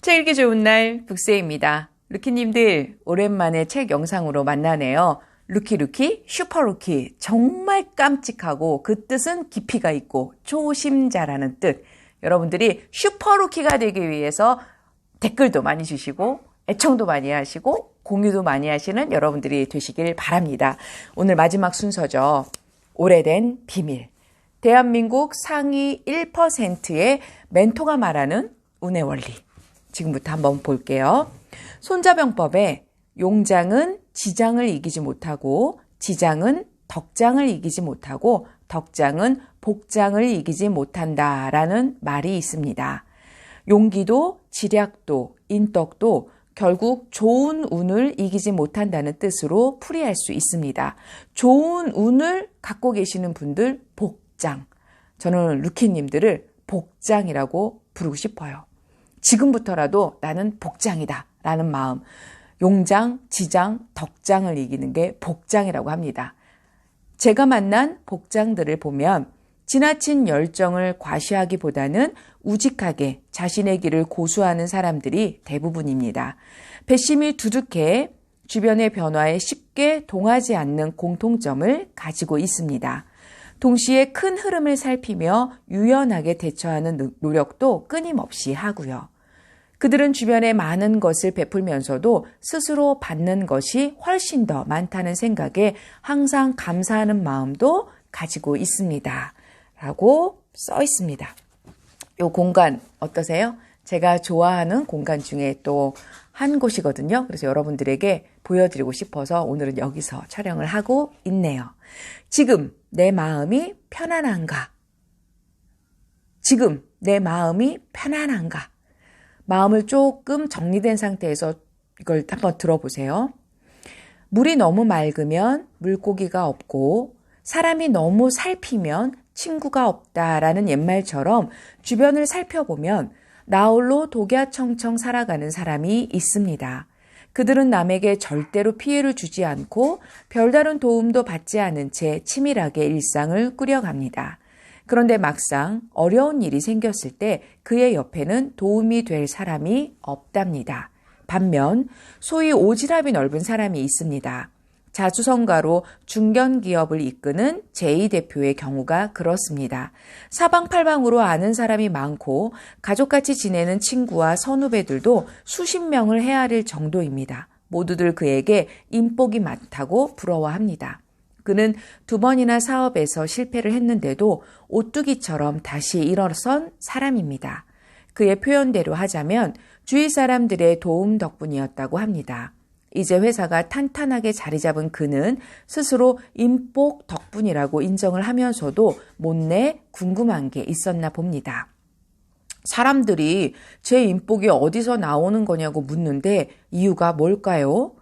책 읽기 좋은 날 북새입니다. 루키님들 오랜만에 책 영상으로 만나네요. 루키 슈퍼루키 정말 깜찍하고 그 뜻은 깊이가 있고 초심자라는 뜻. 여러분들이 슈퍼루키가 되기 위해서 댓글도 많이 주시고 애청도 많이 하시고 공유도 많이 하시는 여러분들이 되시길 바랍니다. 오늘 마지막 순서죠. 오래된 비밀. 대한민국 상위 1%의 멘토가 말하는 운의 원리. 지금부터 한번 볼게요. 손자병법에 용장은 지장을 이기지 못하고 지장은 덕장을 이기지 못하고 덕장은 복장을 이기지 못한다라는 말이 있습니다. 용기도 지략도 인덕도 결국 좋은 운을 이기지 못한다는 뜻으로 풀이할 수 있습니다. 좋은 운을 갖고 계시는 분들 복장. 저는 루키님들을 복장이라고 부르고 싶어요. 지금부터라도 나는 복장이다 라는 마음. 용장, 지장, 덕장을 이기는 게 복장이라고 합니다. 제가 만난 복장들을 보면 지나친 열정을 과시하기보다는 우직하게 자신의 길을 고수하는 사람들이 대부분입니다. 배심이 두둑해 주변의 변화에 쉽게 동하지 않는 공통점을 가지고 있습니다. 동시에 큰 흐름을 살피며 유연하게 대처하는 노력도 끊임없이 하고요. 그들은 주변에 많은 것을 베풀면서도 스스로 받는 것이 훨씬 더 많다는 생각에 항상 감사하는 마음도 가지고 있습니다. 라고 써 있습니다. 이 공간 어떠세요? 제가 좋아하는 공간 중에 또 한 곳이거든요. 그래서 여러분들에게 보여드리고 싶어서 오늘은 여기서 촬영을 하고 있네요. 지금 내 마음이 편안한가? 지금 내 마음이 편안한가? 마음을 조금 정리된 상태에서 이걸 한번 들어보세요. 물이 너무 맑으면 물고기가 없고 사람이 너무 살피면 친구가 없다라는 옛말처럼 주변을 살펴보면 나홀로 독야청청 살아가는 사람이 있습니다. 그들은 남에게 절대로 피해를 주지 않고 별다른 도움도 받지 않은 채 치밀하게 일상을 꾸려갑니다. 그런데 막상 어려운 일이 생겼을 때 그의 옆에는 도움이 될 사람이 없답니다. 반면 소위 오지랖이 넓은 사람이 있습니다. 자수성가로 중견기업을 이끄는 제이 대표의 경우가 그렇습니다. 사방팔방으로 아는 사람이 많고 가족같이 지내는 친구와 선후배들도 수십 명을 헤아릴 정도입니다. 모두들 그에게 인복이 많다고 부러워합니다. 그는 2번이나 사업에서 실패를 했는데도 오뚜기처럼 다시 일어선 사람입니다. 그의 표현대로 하자면 주위 사람들의 도움 덕분이었다고 합니다. 이제 회사가 탄탄하게 자리 잡은 그는 스스로 인복 덕분이라고 인정을 하면서도 못내 궁금한 게 있었나 봅니다. 사람들이 제 인복이 어디서 나오는 거냐고 묻는데 이유가 뭘까요?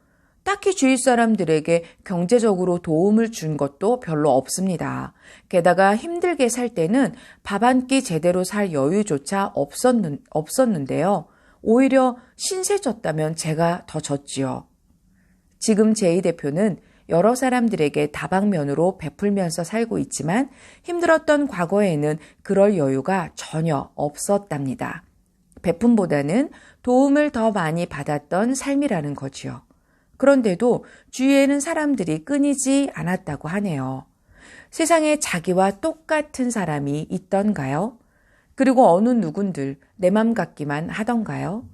딱히 주위 사람들에게 경제적으로 도움을 준 것도 별로 없습니다. 게다가 힘들게 살 때는 밥 한 끼 제대로 살 여유조차 없었는데요. 오히려 신세 졌다면 제가 더 졌지요. 지금 제이 대표는 여러 사람들에게 다방면으로 베풀면서 살고 있지만 힘들었던 과거에는 그럴 여유가 전혀 없었답니다. 베품보다는 도움을 더 많이 받았던 삶이라는 거지요. 그런데도 주위에는 사람들이 끊이지 않았다고 하네요. 세상에 자기와 똑같은 사람이 있던가요? 그리고 어느 누군들 내 맘 같기만 하던가요?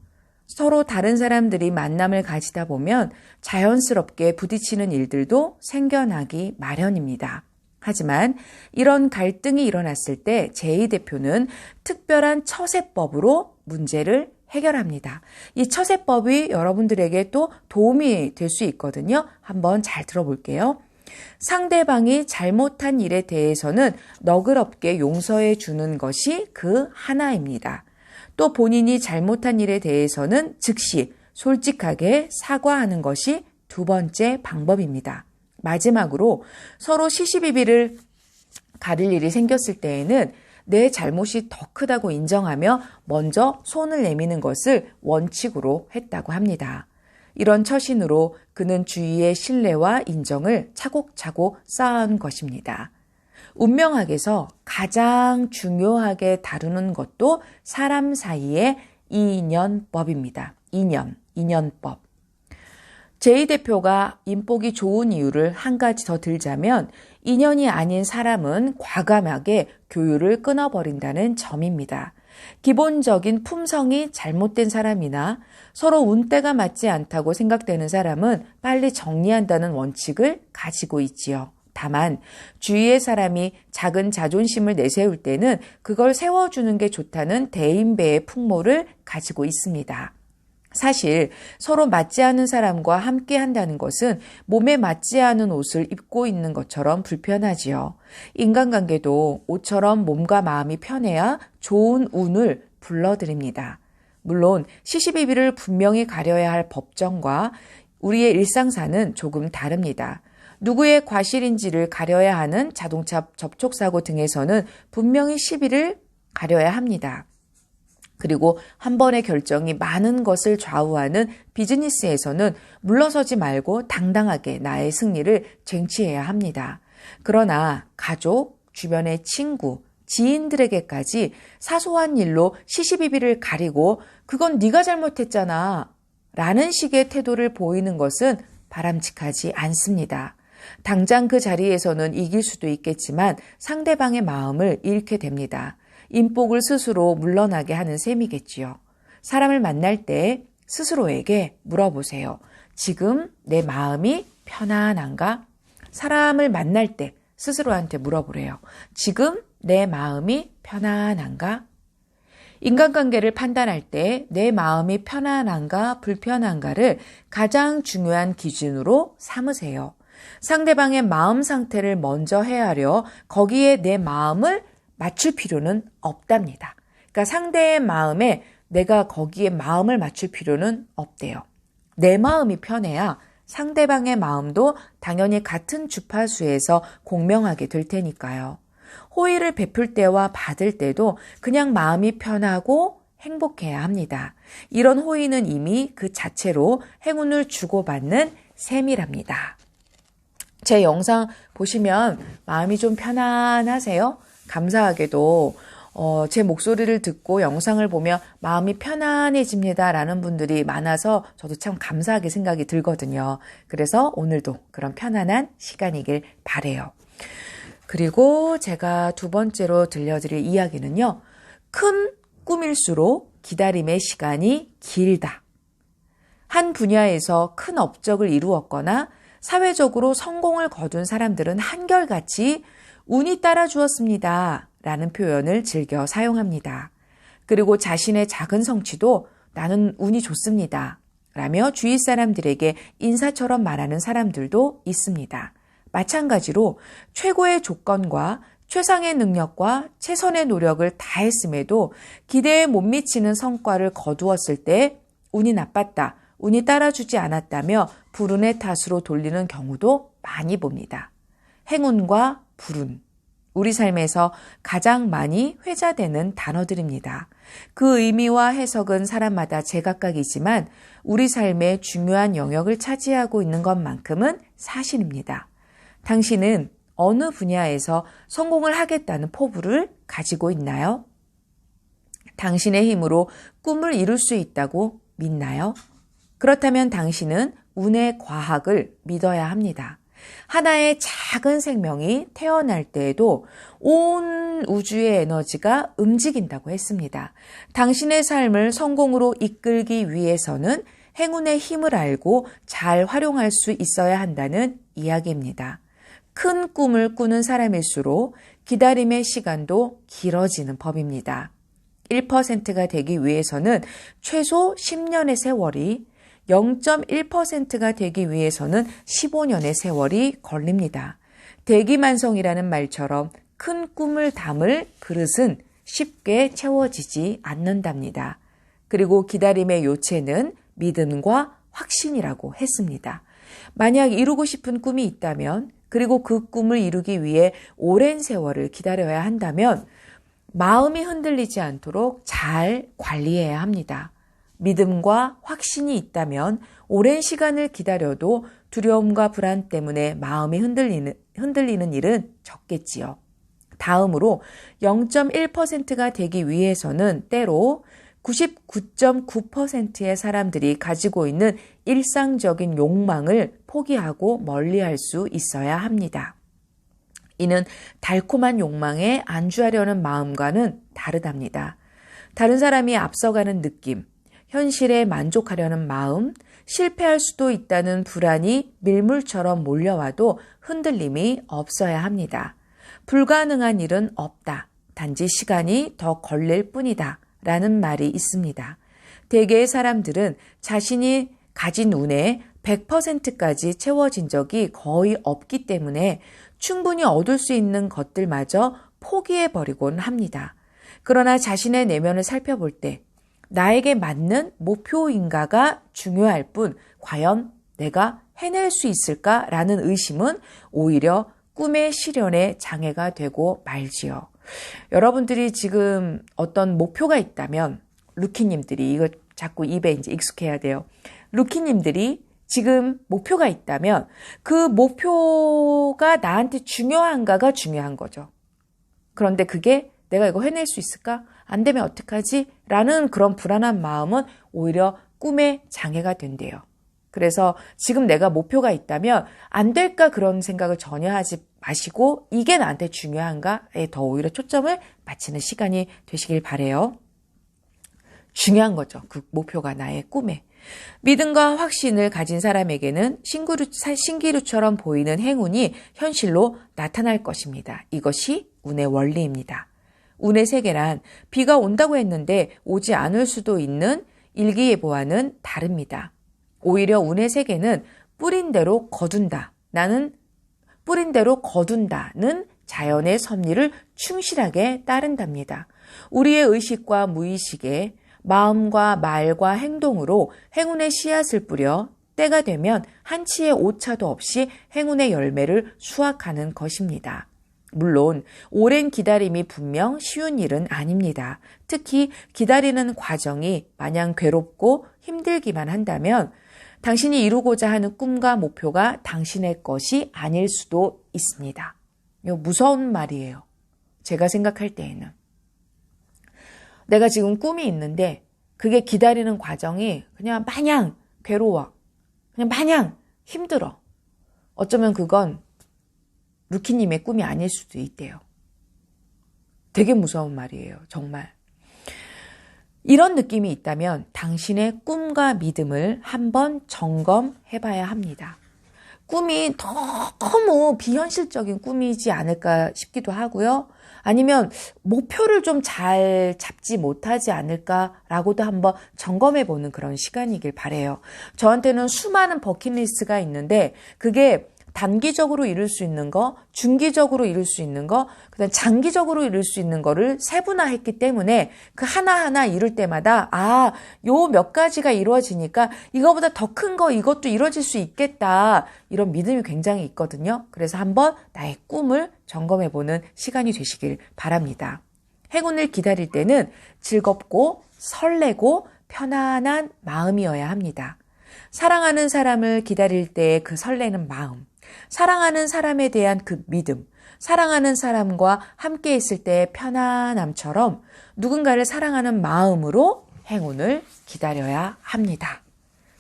서로 다른 사람들이 만남을 가지다 보면 자연스럽게 부딪히는 일들도 생겨나기 마련입니다. 하지만 이런 갈등이 일어났을 때 제이 대표는 특별한 처세법으로 문제를 해결합니다. 이 처세법이 여러분들에게 또 도움이 될 수 있거든요. 한번 잘 들어볼게요. 상대방이 잘못한 일에 대해서는 너그럽게 용서해 주는 것이 그 하나입니다. 또 본인이 잘못한 일에 대해서는 즉시 솔직하게 사과하는 것이 2번째 방법입니다. 마지막으로 서로 시시비비를 가릴 일이 생겼을 때에는 내 잘못이 더 크다고 인정하며 먼저 손을 내미는 것을 원칙으로 했다고 합니다. 이런 처신으로 그는 주위의 신뢰와 인정을 차곡차곡 쌓은 것입니다. 운명학에서 가장 중요하게 다루는 것도 사람 사이의 2년법입니다. 2년법. 제이 대표가 인복이 좋은 이유를 한 가지 더 들자면 2년이 아닌 사람은 과감하게 교류를 끊어버린다는 점입니다. 기본적인 품성이 잘못된 사람이나 서로 운때가 맞지 않다고 생각되는 사람은 빨리 정리한다는 원칙을 가지고 있지요. 다만 주위의 사람이 작은 자존심을 내세울 때는 그걸 세워주는 게 좋다는 대인배의 풍모를 가지고 있습니다. 사실 서로 맞지 않는 사람과 함께 한다는 것은 몸에 맞지 않은 옷을 입고 있는 것처럼 불편하지요. 인간관계도 옷처럼 몸과 마음이 편해야 좋은 운을 불러들입니다. 물론 시시비비를 분명히 가려야 할 법정과 우리의 일상사는 조금 다릅니다. 누구의 과실인지를 가려야 하는 자동차 접촉사고 등에서는 분명히 시비를 가려야 합니다. 그리고 한 번의 결정이 많은 것을 좌우하는 비즈니스에서는 물러서지 말고 당당하게 나의 승리를 쟁취해야 합니다. 그러나 가족, 주변의 친구, 지인들에게까지 사소한 일로 시시비비를 가리고 그건 네가 잘못했잖아 라는 식의 태도를 보이는 것은 바람직하지 않습니다. 당장 그 자리에서는 이길 수도 있겠지만 상대방의 마음을 잃게 됩니다. 인복을 스스로 물러나게 하는 셈이겠지요. 사람을 만날 때 스스로에게 물어보세요. 지금 내 마음이 편안한가? 사람을 만날 때 스스로한테 물어보래요. 지금 내 마음이 편안한가? 인간관계를 판단할 때 내 마음이 편안한가 불편한가를 가장 중요한 기준으로 삼으세요. 상대방의 마음 상태를 먼저 헤아려 거기에 내 마음을 맞출 필요는 없답니다. 그러니까 상대의 마음에 내가 거기에 마음을 맞출 필요는 없대요. 내 마음이 편해야 상대방의 마음도 당연히 같은 주파수에서 공명하게 될 테니까요. 호의를 베풀 때와 받을 때도 그냥 마음이 편하고 행복해야 합니다. 이런 호의는 이미 그 자체로 행운을 주고받는 셈이랍니다. 제 영상 보시면 마음이 좀 편안하세요? 감사하게도 제 목소리를 듣고 영상을 보면 마음이 편안해집니다 라는 분들이 많아서 저도 참 감사하게 생각이 들거든요. 그래서 오늘도 그런 편안한 시간이길 바라요. 그리고 제가 두 번째로 들려드릴 이야기는요. 큰 꿈일수록 기다림의 시간이 길다. 한 분야에서 큰 업적을 이루었거나 사회적으로 성공을 거둔 사람들은 한결같이 운이 따라주었습니다 라는 표현을 즐겨 사용합니다. 그리고 자신의 작은 성취도 나는 운이 좋습니다 라며 주위 사람들에게 인사처럼 말하는 사람들도 있습니다. 마찬가지로 최고의 조건과 최상의 능력과 최선의 노력을 다했음에도 기대에 못 미치는 성과를 거두었을 때 운이 나빴다, 운이 따라주지 않았다며 불운의 탓으로 돌리는 경우도 많이 봅니다. 행운과 불운, 우리 삶에서 가장 많이 회자되는 단어들입니다. 그 의미와 해석은 사람마다 제각각이지만 우리 삶의 중요한 영역을 차지하고 있는 것만큼은 사실입니다. 당신은 어느 분야에서 성공을 하겠다는 포부를 가지고 있나요? 당신의 힘으로 꿈을 이룰 수 있다고 믿나요? 그렇다면 당신은 운의 과학을 믿어야 합니다. 하나의 작은 생명이 태어날 때에도 온 우주의 에너지가 움직인다고 했습니다. 당신의 삶을 성공으로 이끌기 위해서는 행운의 힘을 알고 잘 활용할 수 있어야 한다는 이야기입니다. 큰 꿈을 꾸는 사람일수록 기다림의 시간도 길어지는 법입니다. 1%가 되기 위해서는 최소 10년의 세월이, 0.1%가 되기 위해서는 15년의 세월이 걸립니다. 대기만성이라는 말처럼 큰 꿈을 담을 그릇은 쉽게 채워지지 않는답니다. 그리고 기다림의 요체는 믿음과 확신이라고 했습니다. 만약 이루고 싶은 꿈이 있다면, 그리고 그 꿈을 이루기 위해 오랜 세월을 기다려야 한다면 마음이 흔들리지 않도록 잘 관리해야 합니다. 믿음과 확신이 있다면 오랜 시간을 기다려도 두려움과 불안 때문에 마음이 흔들리는 일은 적겠지요. 다음으로 0.1%가 되기 위해서는 때로 99.9%의 사람들이 가지고 있는 일상적인 욕망을 포기하고 멀리할 수 있어야 합니다. 이는 달콤한 욕망에 안주하려는 마음과는 다르답니다. 다른 사람이 앞서가는 느낌, 현실에 만족하려는 마음, 실패할 수도 있다는 불안이 밀물처럼 몰려와도 흔들림이 없어야 합니다. 불가능한 일은 없다. 단지 시간이 더 걸릴 뿐이다. 라는 말이 있습니다. 대개의 사람들은 자신이 가진 운에 100%까지 채워진 적이 거의 없기 때문에 충분히 얻을 수 있는 것들마저 포기해버리곤 합니다. 그러나 자신의 내면을 살펴볼 때 나에게 맞는 목표인가가 중요할 뿐 과연 내가 해낼 수 있을까라는 의심은 오히려 꿈의 실현에 장애가 되고 말지요. 여러분들이 지금 어떤 목표가 있다면 루키님들이 이거 자꾸 입에 이제 익숙해야 돼요. 루키님들이 지금 목표가 있다면 그 목표가 나한테 중요한가가 중요한 거죠. 그런데 그게 내가 이거 해낼 수 있을까? 안 되면 어떡하지? 라는 그런 불안한 마음은 오히려 꿈의 장애가 된대요. 그래서 지금 내가 목표가 있다면 안 될까 그런 생각을 전혀 하지 마시고 이게 나한테 중요한가에 더 오히려 초점을 맞추는 시간이 되시길 바라요. 중요한 거죠. 그 목표가 나의 꿈에. 믿음과 확신을 가진 사람에게는 신기루처럼 보이는 행운이 현실로 나타날 것입니다. 이것이 운의 원리입니다. 운의 세계란 비가 온다고 했는데 오지 않을 수도 있는 일기예보와는 다릅니다. 오히려 운의 세계는 뿌린 대로 거둔다는 자연의 섭리를 충실하게 따른답니다. 우리의 의식과 무의식에 마음과 말과 행동으로 행운의 씨앗을 뿌려 때가 되면 한치의 오차도 없이 행운의 열매를 수확하는 것입니다. 물론 오랜 기다림이 분명 쉬운 일은 아닙니다. 특히 기다리는 과정이 마냥 괴롭고 힘들기만 한다면 당신이 이루고자 하는 꿈과 목표가 당신의 것이 아닐 수도 있습니다. 이거 무서운 말이에요. 제가 생각할 때에는. 내가 지금 꿈이 있는데 그게 기다리는 과정이 그냥 마냥 괴로워. 그냥 마냥 힘들어. 어쩌면 그건 루키님의 꿈이 아닐 수도 있대요. 되게 무서운 말이에요. 정말. 이런 느낌이 있다면 당신의 꿈과 믿음을 한번 점검해봐야 합니다. 꿈이 너무 비현실적인 꿈이지 않을까 싶기도 하고요. 아니면 목표를 좀 잘 잡지 못하지 않을까라고도 한번 점검해보는 그런 시간이길 바라요. 저한테는 수많은 버킷리스트가 있는데 그게 단기적으로 이룰 수 있는 거, 중기적으로 이룰 수 있는 거, 그다음 장기적으로 이룰 수 있는 거를 세분화했기 때문에 그 하나하나 이룰 때마다 요 몇 가지가 이루어지니까 이거보다 더 큰 거 이것도 이루어질 수 있겠다. 이런 믿음이 굉장히 있거든요. 그래서 한번 나의 꿈을 점검해보는 시간이 되시길 바랍니다. 행운을 기다릴 때는 즐겁고 설레고 편안한 마음이어야 합니다. 사랑하는 사람을 기다릴 때의 그 설레는 마음, 사랑하는 사람에 대한 그 믿음, 사랑하는 사람과 함께 있을 때의 편안함처럼 누군가를 사랑하는 마음으로 행운을 기다려야 합니다.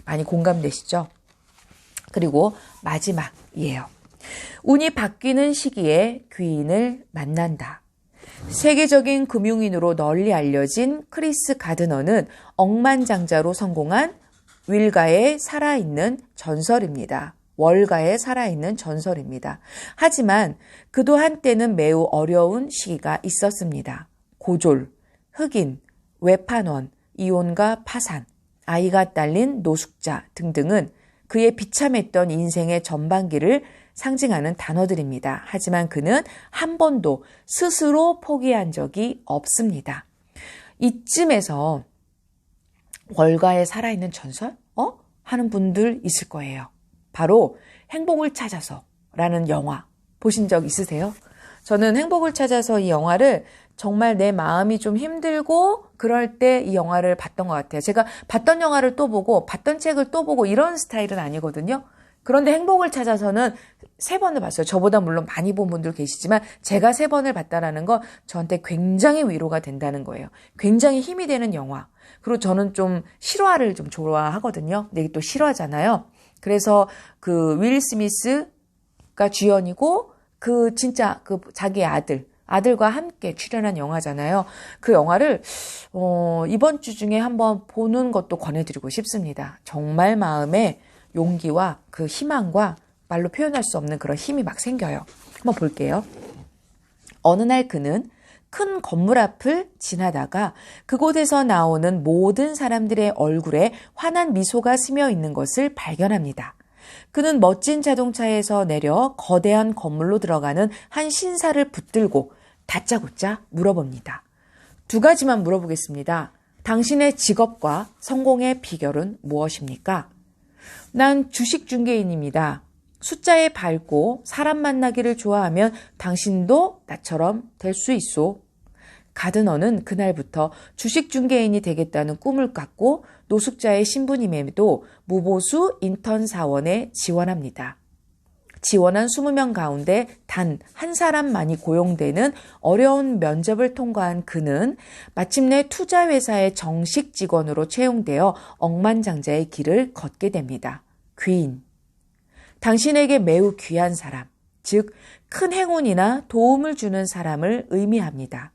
많이 공감되시죠? 그리고 마지막이에요. 운이 바뀌는 시기에 귀인을 만난다. 세계적인 금융인으로 널리 알려진 크리스 가드너는 억만장자로 성공한 월가에 살아있는 전설입니다. 하지만 그도 한때는 매우 어려운 시기가 있었습니다. 고졸, 흑인, 외판원, 이혼과 파산, 아이가 딸린 노숙자 등등은 그의 비참했던 인생의 전반기를 상징하는 단어들입니다. 하지만 그는 한 번도 스스로 포기한 적이 없습니다. 이쯤에서 월가에 살아있는 전설? 하는 분들 있을 거예요. 바로 행복을 찾아서라는 영화 보신 적 있으세요? 저는 행복을 찾아서 이 영화를 정말 내 마음이 좀 힘들고 그럴 때 이 영화를 봤던 것 같아요. 제가 봤던 영화를 또 보고 봤던 책을 또 보고 이런 스타일은 아니거든요. 그런데 행복을 찾아서는 3번을 봤어요. 저보다 물론 많이 본 분들 계시지만 제가 3번을 봤다라는 건 저한테 굉장히 위로가 된다는 거예요. 굉장히 힘이 되는 영화. 그리고 저는 좀 실화를 좀 좋아하거든요. 근데 이게 또 실화잖아요. 그래서 그 윌 스미스가 주연이고 그 진짜 그 자기의 아들과 함께 출연한 영화잖아요. 그 영화를 이번 주 중에 한번 보는 것도 권해드리고 싶습니다. 정말 마음에 용기와 그 희망과 말로 표현할 수 없는 그런 힘이 막 생겨요. 한번 볼게요. 어느 날 그는 큰 건물 앞을 지나다가 그곳에서 나오는 모든 사람들의 얼굴에 환한 미소가 스며 있는 것을 발견합니다. 그는 멋진 자동차에서 내려 거대한 건물로 들어가는 한 신사를 붙들고 다짜고짜 물어봅니다. 2가지만 물어보겠습니다. 당신의 직업과 성공의 비결은 무엇입니까? 난 주식 중개인입니다. 숫자에 밝고 사람 만나기를 좋아하면 당신도 나처럼 될 수 있소. 가드너는 그날부터 주식 중개인이 되겠다는 꿈을 꿨고 노숙자의 신부님에도 무보수 인턴 사원에 지원합니다. 지원한 20명 가운데 단 한 사람만이 고용되는 어려운 면접을 통과한 그는 마침내 투자회사의 정식 직원으로 채용되어 억만장자의 길을 걷게 됩니다. 귀인. 당신에게 매우 귀한 사람, 즉 큰 행운이나 도움을 주는 사람을 의미합니다.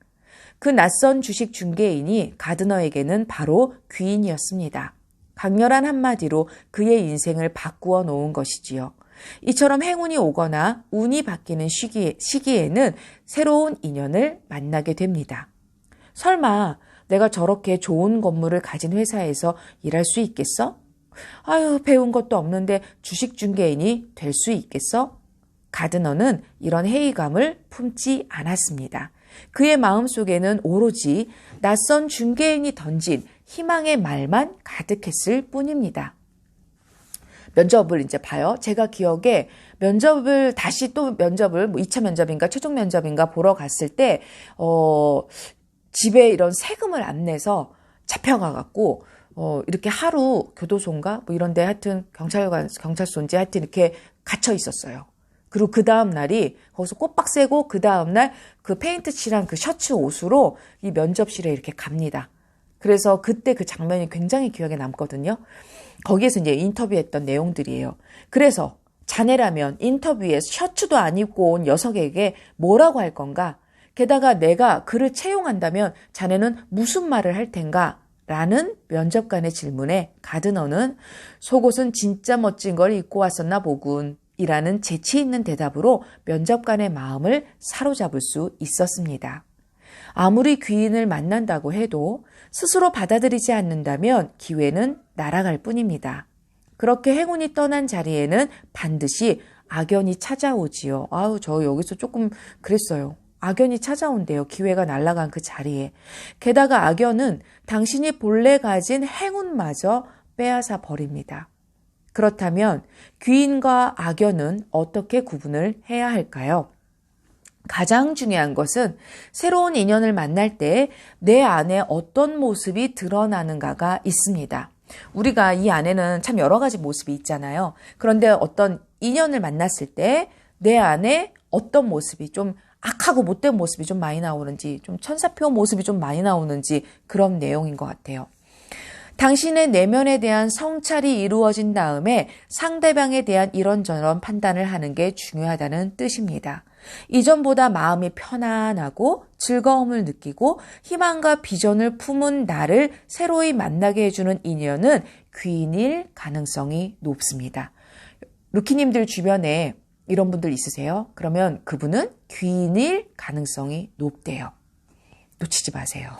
그 낯선 주식 중개인이 가드너에게는 바로 귀인이었습니다. 강렬한 한마디로 그의 인생을 바꾸어 놓은 것이지요. 이처럼 행운이 오거나 운이 바뀌는 시기에는 새로운 인연을 만나게 됩니다. 설마 내가 저렇게 좋은 건물을 가진 회사에서 일할 수 있겠어? 아유, 배운 것도 없는데 주식 중개인이 될 수 있겠어? 가드너는 이런 회의감을 품지 않았습니다. 그의 마음속에는 오로지 낯선 중개인이 던진 희망의 말만 가득했을 뿐입니다. 면접을 이제 봐요. 제가 기억에 다시 또 면접을 2차 면접인가 최종 면접인가 보러 갔을 때, 집에 이런 세금을 안 내서 잡혀가갖고, 이렇게 하루 교도소인가? 뭐 이런데 하여튼 경찰서인지 하여튼 이렇게 갇혀 있었어요. 그리고 그 다음 날이 거기서 꼬박 새고 그 다음 날 그 페인트 칠한 그 셔츠 옷으로 이 면접실에 이렇게 갑니다. 그래서 그때 그 장면이 굉장히 기억에 남거든요. 거기에서 이제 인터뷰했던 내용들이에요. 그래서 자네라면 인터뷰에 셔츠도 안 입고 온 녀석에게 뭐라고 할 건가? 게다가 내가 그를 채용한다면 자네는 무슨 말을 할 텐가? 라는 면접관의 질문에 가드너는 속옷은 진짜 멋진 걸 입고 왔었나 보군. 이라는 재치 있는 대답으로 면접관의 마음을 사로잡을 수 있었습니다. 아무리 귀인을 만난다고 해도 스스로 받아들이지 않는다면 기회는 날아갈 뿐입니다. 그렇게 행운이 떠난 자리에는 반드시 악연이 찾아오지요. 저 여기서 조금 그랬어요. 악연이 찾아온대요. 기회가 날아간 그 자리에. 게다가 악연은 당신이 본래 가진 행운마저 빼앗아 버립니다. 그렇다면 귀인과 악연은 어떻게 구분을 해야 할까요? 가장 중요한 것은 새로운 인연을 만날 때 내 안에 어떤 모습이 드러나는가가 있습니다. 우리가 이 안에는 참 여러 가지 모습이 있잖아요. 그런데 어떤 인연을 만났을 때 내 안에 어떤 모습이 좀 악하고 못된 모습이 좀 많이 나오는지, 좀 천사표 모습이 좀 많이 나오는지 그런 내용인 것 같아요. 당신의 내면에 대한 성찰이 이루어진 다음에 상대방에 대한 이런저런 판단을 하는 게 중요하다는 뜻입니다. 이전보다 마음이 편안하고 즐거움을 느끼고 희망과 비전을 품은 나를 새로이 만나게 해주는 인연은 귀인일 가능성이 높습니다. 루키님들 주변에 이런 분들 있으세요? 그러면 그분은 귀인일 가능성이 높대요. 놓치지 마세요.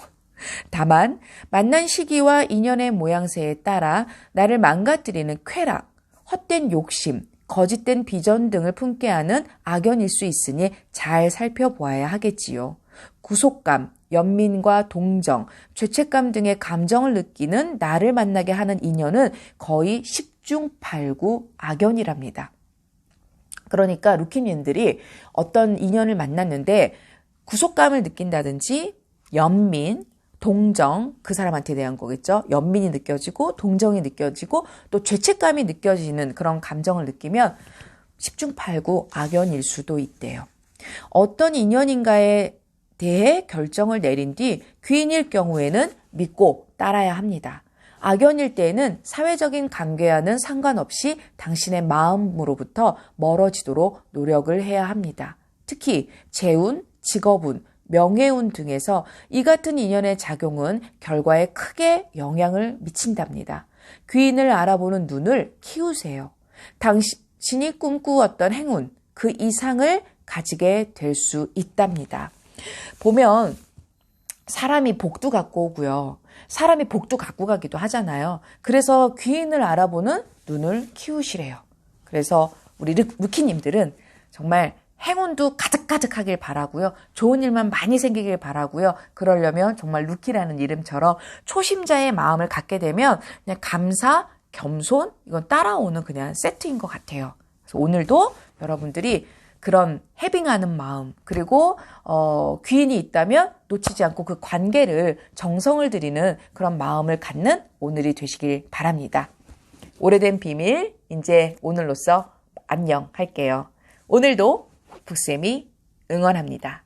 다만 만난 시기와 인연의 모양새에 따라 나를 망가뜨리는 쾌락, 헛된 욕심, 거짓된 비전 등을 품게 하는 악연일 수 있으니 잘 살펴보아야 하겠지요. 구속감, 연민과 동정, 죄책감 등의 감정을 느끼는 나를 만나게 하는 인연은 거의 10중 8구 악연이랍니다. 그러니까 루키님들이 어떤 인연을 만났는데 구속감을 느낀다든지 연민, 동정, 그 사람한테 대한 거겠죠. 연민이 느껴지고 동정이 느껴지고 또 죄책감이 느껴지는 그런 감정을 느끼면 10중 8구 악연일 수도 있대요. 어떤 인연인가에 대해 결정을 내린 뒤 귀인일 경우에는 믿고 따라야 합니다. 악연일 때에는 사회적인 관계와는 상관없이 당신의 마음으로부터 멀어지도록 노력을 해야 합니다. 특히 재운, 직업운, 명예운 등에서 이 같은 인연의 작용은 결과에 크게 영향을 미친답니다. 귀인을 알아보는 눈을 키우세요. 당신이 꿈꾸었던 행운, 그 이상을 가지게 될 수 있답니다. 보면 사람이 복도 갖고 오고요. 사람이 복도 갖고 가기도 하잖아요. 그래서 귀인을 알아보는 눈을 키우시래요. 그래서 우리 루키님들은 정말 행운도 가득가득하길 바라고요. 좋은 일만 많이 생기길 바라고요. 그러려면 정말 루키라는 이름처럼 초심자의 마음을 갖게 되면 그냥 감사, 겸손, 이건 따라오는 그냥 세트인 것 같아요. 그래서 오늘도 여러분들이 그런 해빙하는 마음, 그리고 귀인이 있다면 놓치지 않고 그 관계를 정성을 들이는 그런 마음을 갖는 오늘이 되시길 바랍니다. 오래된 비밀, 이제 오늘로써 안녕 할게요. 오늘도 북쌤이 응원합니다.